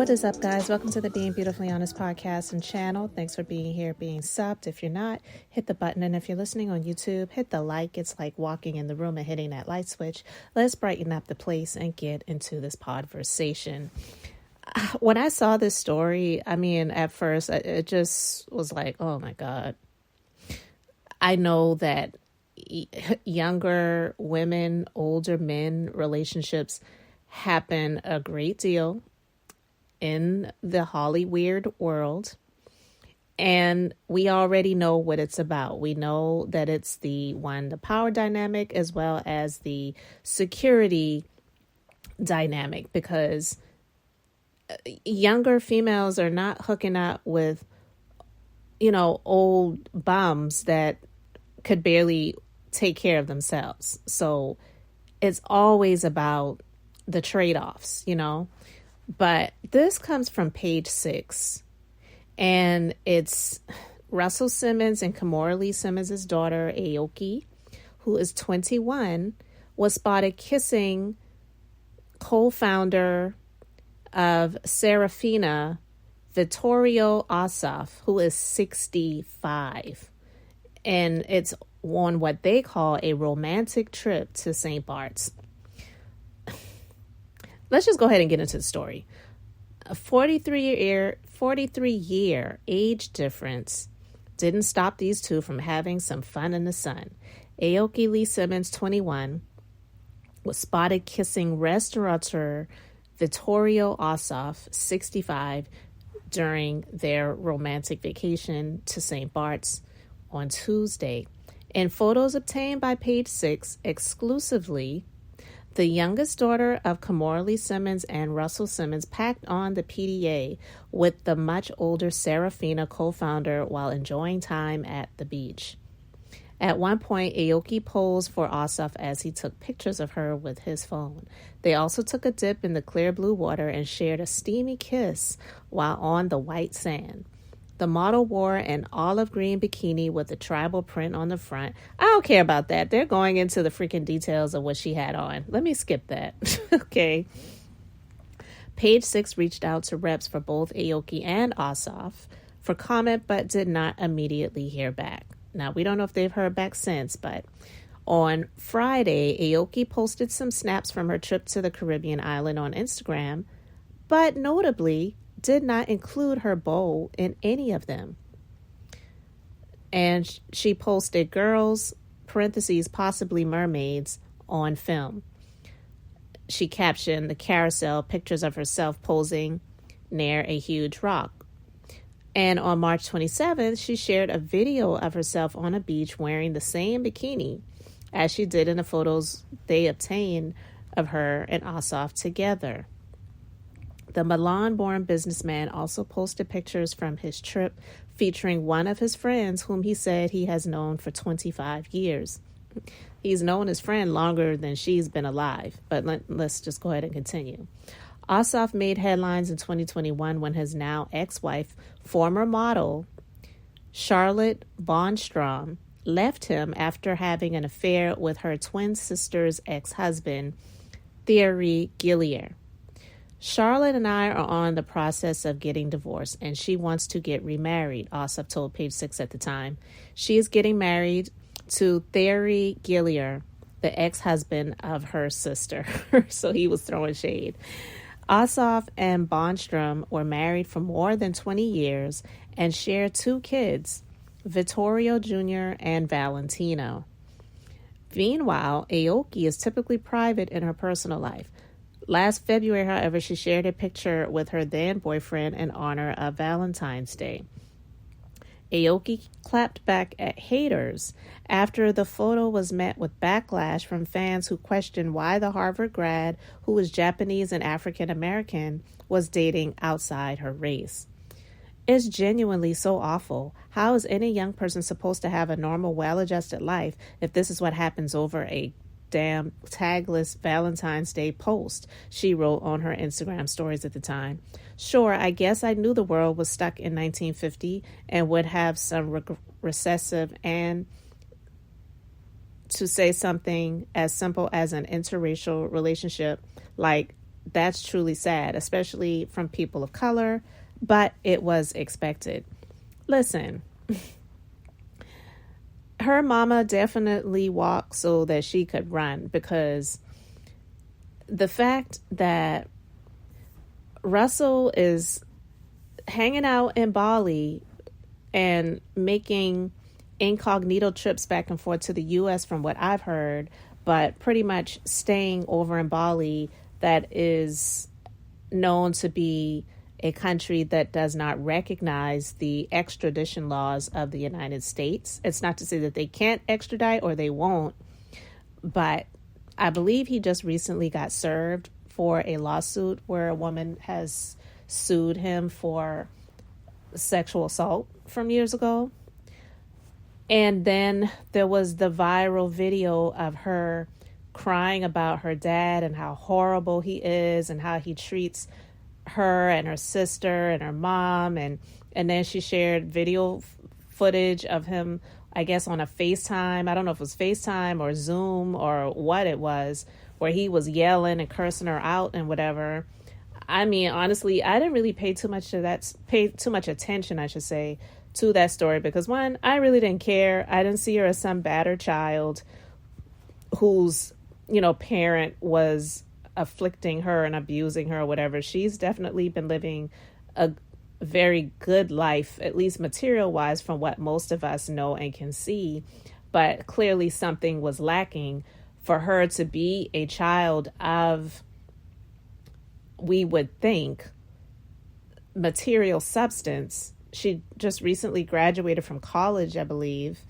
What is up, guys? Welcome to the Being Beautifully Honest podcast and channel. Thanks for being here, being subbed. If you're not, hit the button. And if you're listening on YouTube, hit the like. It's like walking in the room and hitting that light switch. Let's brighten up the place and get into this podversation. When I saw this story, at first, it just was like, oh my God. I know that younger women, older men relationships happen a great deal in the Hollyweird world. And we already know what it's about. We know that it's the power dynamic as well as the security dynamic, because younger females are not hooking up with, old bums that could barely take care of themselves. So it's always about the trade-offs, But this comes from page 6, and it's Russell Simmons and Kimora Lee Simmons' daughter, Aoki, who is 21, was spotted kissing co-founder of Serafina, Vittorioassaf, who is 65. And it's on what they call a romantic trip to St. Bart's. Let's just go ahead and get into the story. A 43-year age difference didn't stop these two from having some fun in the sun. Aoki Lee Simmons, 21, was spotted kissing restaurateur Vittorioassaf, 65, during their romantic vacation to St. Bart's on Tuesday. In photos obtained by page 6 exclusively, the youngest daughter of Kimora Lee Simmons and Russell Simmons packed on the PDA with the much older Serafina co-founder while enjoying time at the beach. At one point, Aoki posed for Assaf as he took pictures of her with his phone. They also took a dip in the clear blue water and shared a steamy kiss while on the white sand. The model wore an olive green bikini with a tribal print on the front. I don't care about that. They're going into the freaking details of what she had on. Let me skip that. Okay. Page 6 reached out to reps for both Aoki and Assaf for comment, but did not immediately hear back. Now, we don't know if they've heard back since, but on Friday, Aoki posted some snaps from her trip to the Caribbean island on Instagram, but notably did not include her bowl in any of them. And she posted girls, parentheses, possibly mermaids, on film. She captioned the carousel pictures of herself posing near a huge rock. And on March 27th, she shared a video of herself on a beach wearing the same bikini as she did in the photos they obtained of her and Assaf together. The Milan-born businessman also posted pictures from his trip featuring one of his friends whom he said he has known for 25 years. He's known his friend longer than she's been alive, but let's just go ahead and continue. Assaf made headlines in 2021 when his now ex-wife, former model Charlotte Bondstrom, left him after having an affair with her twin sister's ex-husband, Thierry Gillier. Charlotte and I are on the process of getting divorced, and she wants to get remarried, Assaf told page 6 at the time. She is getting married to Thierry Gillier, the ex-husband of her sister. So he was throwing shade. Assaf and Bondstrom were married for more than 20 years and share 2 kids, Vittorio Jr. and Valentino. Meanwhile, Aoki is typically private in her personal life. Last February, however, she shared a picture with her then-boyfriend in honor of Valentine's Day. Aoki clapped back at haters after the photo was met with backlash from fans who questioned why the Harvard grad, who was Japanese and African American, was dating outside her race. It's genuinely so awful. How is any young person supposed to have a normal, well-adjusted life if this is what happens over a damn tagless Valentine's Day post, she wrote on her Instagram stories at the time. Sure, I guess I knew the world was stuck in 1950 and would have some recessive, and to say something as simple as an interracial relationship like that's truly sad, especially from people of color, but it was expected. Listen, her mama definitely walked so that she could run, because the fact that Russell is hanging out in Bali and making incognito trips back and forth to the U.S. from what I've heard, but pretty much staying over in Bali, that is known to be a country that does not recognize the extradition laws of the United States. It's not to say that they can't extradite or they won't, but I believe he just recently got served for a lawsuit where a woman has sued him for sexual assault from years ago. And then there was the viral video of her crying about her dad and how horrible he is and how he treats her and her sister and her mom. And then she shared video footage of him, I guess, on a FaceTime. I don't know if it was FaceTime or Zoom or what it was, where he was yelling and cursing her out and whatever. I mean, honestly, I didn't really pay too much attention, I should say, to that story, because one, I really didn't care. I didn't see her as some battered child whose, parent was afflicting her and abusing her or whatever. She's definitely been living a very good life, at least material wise, from what most of us know and can see. But clearly something was lacking for her to be a child of, we would think, material substance. She just recently graduated from college, I believe.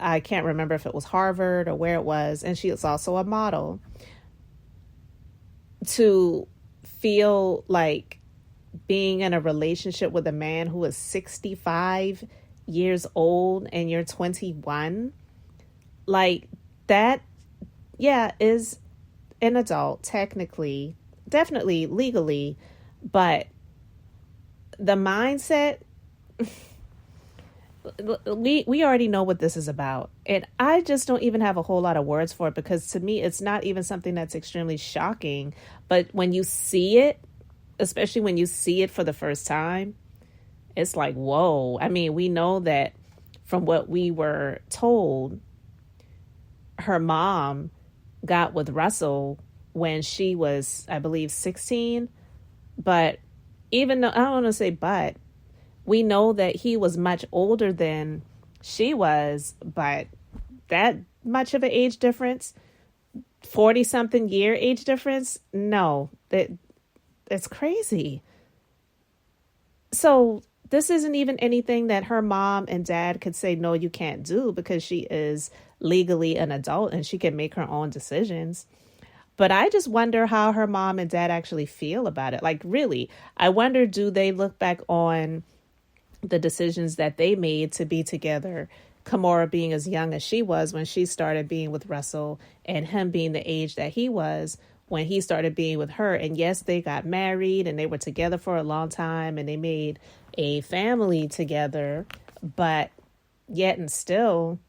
I can't remember if it was Harvard or where it was. And she is also a model. To feel like being in a relationship with a man who is 65 years old and you're 21, like that, is an adult, technically, definitely legally, but the mindset, we already know what this is about. And I just don't even have a whole lot of words for it, because to me, it's not even something that's extremely shocking. But when you see it, especially when you see it for the first time, it's like, whoa. I mean, we know that from what we were told, her mom got with Russell when she was, I believe, 16. But even though, I don't want to say but, we know that he was much older than she was, but that much of an age difference, 40-something year age difference, no, it's crazy. So this isn't even anything that her mom and dad could say, no, you can't do, because she is legally an adult and she can make her own decisions. But I just wonder how her mom and dad actually feel about it. Like, really, I wonder, do they look back on the decisions that they made to be together, Kimora being as young as she was when she started being with Russell, and him being the age that he was when he started being with her. And yes, they got married and they were together for a long time and they made a family together, but yet and still,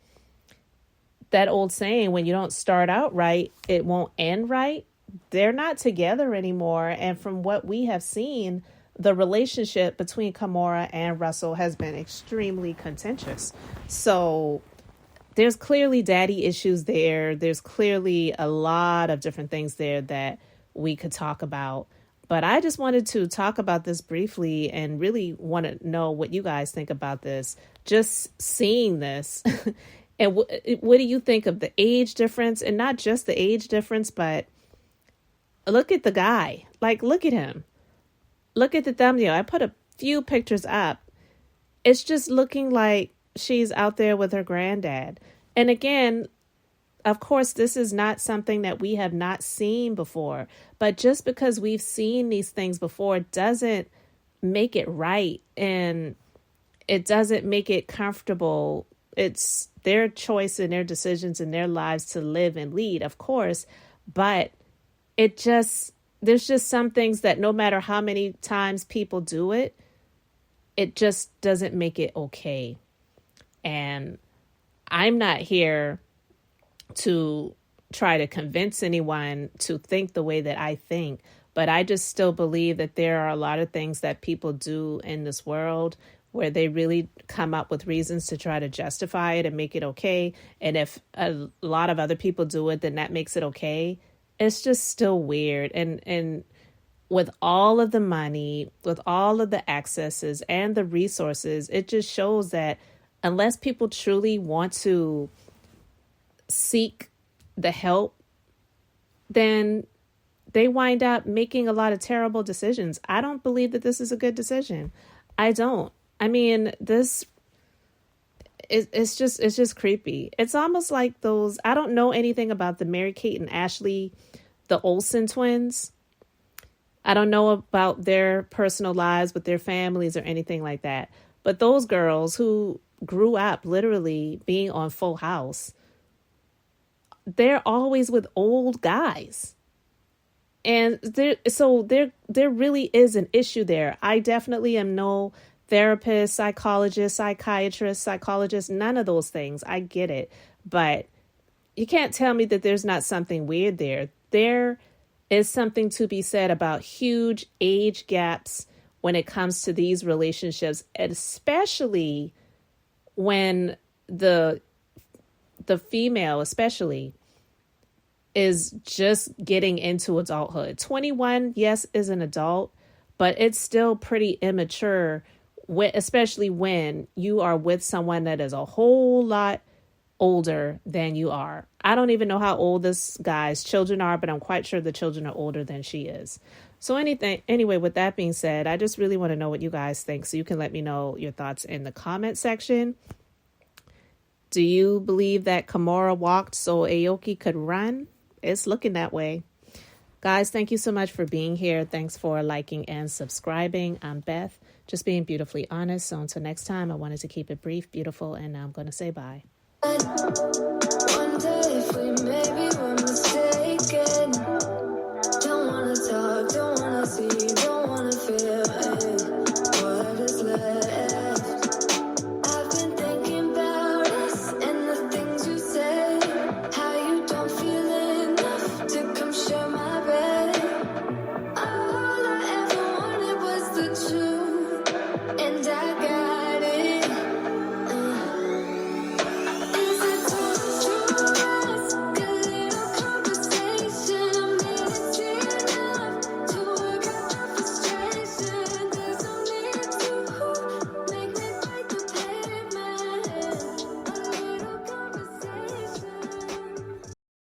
that old saying, when you don't start out right, it won't end right. They're not together anymore. And from what we have seen, the relationship between Kimora and Russell has been extremely contentious. So there's clearly daddy issues there. There's clearly a lot of different things there that we could talk about. But I just wanted to talk about this briefly and really want to know what you guys think about this. Just seeing this. And what do you think of the age difference? And not just the age difference, but look at the guy. Like, look at him. Look at the thumbnail. I put a few pictures up. It's just looking like she's out there with her granddad. And again, of course, this is not something that we have not seen before. But just because we've seen these things before doesn't make it right. And it doesn't make it comfortable. It's their choice and their decisions and their lives to live and lead, of course. But there's just some things that no matter how many times people do it, it just doesn't make it okay. And I'm not here to try to convince anyone to think the way that I think, But I just still believe that there are a lot of things that people do in this world where they really come up with reasons to try to justify it and make it okay. And if a lot of other people do it, then that makes it okay. It's just still weird. And with all of the money, with all of the accesses and the resources, it just shows that unless people truly want to seek the help, then they wind up making a lot of terrible decisions. I don't believe that this is a good decision. I don't. I mean, this it's just creepy. It's almost like those, I don't know anything about the Mary-Kate and Ashley, the Olsen twins. I don't know about their personal lives with their families or anything like that. But those girls who grew up literally being on Full House, they're always with old guys. And there really is an issue there. I definitely am no therapist, psychologist, psychiatrist, psychologist, none of those things. I get it. But you can't tell me that there's not something weird there. There is something to be said about huge age gaps when it comes to these relationships, especially when the female especially is just getting into adulthood. 21, yes, is an adult, but it's still pretty immature, especially when you are with someone that is a whole lot older than you are. I don't even know how old this guy's children are, but I'm quite sure the children are older than she is. So anyway, with that being said, I just really want to know what you guys think. So you can let me know your thoughts in the comment section. Do you believe that Kimora walked so Aoki could run? It's looking that way. Guys, thank you so much for being here. Thanks for liking and subscribing. I'm Beth, just being beautifully honest. So until next time, I wanted to keep it brief, beautiful, and now I'm going to say bye. Wonder if we maybe were